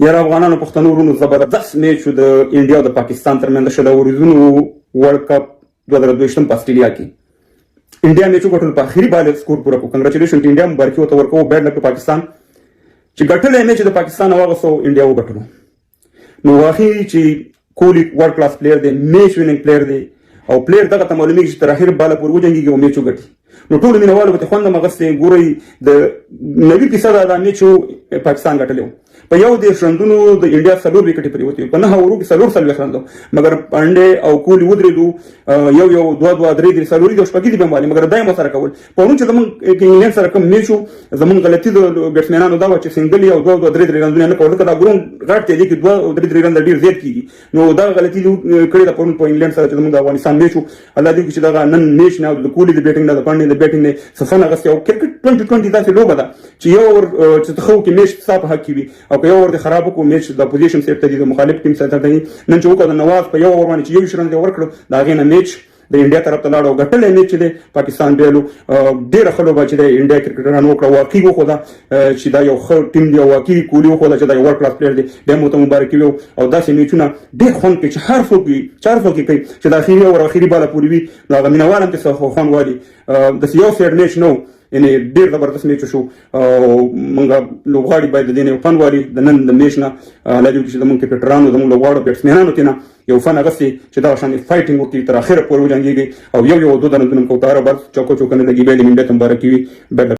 یاره افغانانو پښتنو ورونو زبردست میچ د انډیا او د پاکستان ترمنځ شل اورزونو ورلد کپ 2022 په استرالیا کې انډیا میچ وګټل په اخیری بال سکور پوره کو کنګریچولیشن انډیا مبارکي وته ورکو بیډ لک پاکستان چې ګټلې میچ د پاکستان هغه سو انډیا وګټلو نو واخی چې کوهلی ورلد کلاس پلیئر دی میچ ویننګ پلیئر دی او پلیئر دغه ته معلومیږي چې تر اخر بال پورې وجنګي او میچ وګټي نو ټول مینوالو به خوند مغسته ګوري د 90% د میچ پاکستان ګټلو په یو د شرندونو د انډیا سلور وکټ پریوتی په نه اورو کې سلور وخندو مګر پانډه او کوهلی ودرېدو یو دوه درې سلوري د شپږی دی باندې مګر دایم سره کول په نو چې زمون انګلند سره کوم میچو زمون غلطي د بیټسمنانو دا چې سنگل یو دوه درې رنونه نه کول کدا ګرون غټ دی کې دوه درې رن ډیر زیات کیږي نو دا غلطي کړی د په انګلند سره چې زمون د افغانستان میچو الله دې چې دا نن میچ نه د کوهلی د بیټینګ نه د پانډه د بیټینګ نه سفن غسه او کرکټ 2020 داسې لوبه ده چې یو چې خو کې میچ صاحب حق وي او یو ور د خراب کو میچ د اپوزیشن سیټ ته د مخالف ټیم سره ته نن چې وکړه نواز په یو ور باندې چې یو شرن دی ورکړو دا غینه میچ د انډیا طرف ته لاړو غټلې میچ دی پاکستان بیلو ډیر خلک چې د انډیا کرکټرانو وکړه واقعي وخو دا چې دا یو ښه ټیم دی واقعي کوهلی وخو دا چې دا یو ورلد کلاس پلیئر دی د مو ته مبارکي وو او داسې میچونه ډیر خون کې چې هر څوک 400 کې کوي چې د اخیری او اخیری بالا پوری وي نو هغه مینوالم چې خو خون وادي د یو سیډ میچ نو یعنی ډیر زبردست میچ شو مونږه لوغاړي باید د دې فن واري د نن د میچ نه لږ چې د مونږ کرکټرانو د مونږ لوغاړو بیټسمنانو ته نه یو فن غسي چې دا شان فایټینګ وکړي تر اخره پورې وځي او یو دوه د نن کوتاره بس چوکو نه لګي به د منډه تمبارکی وي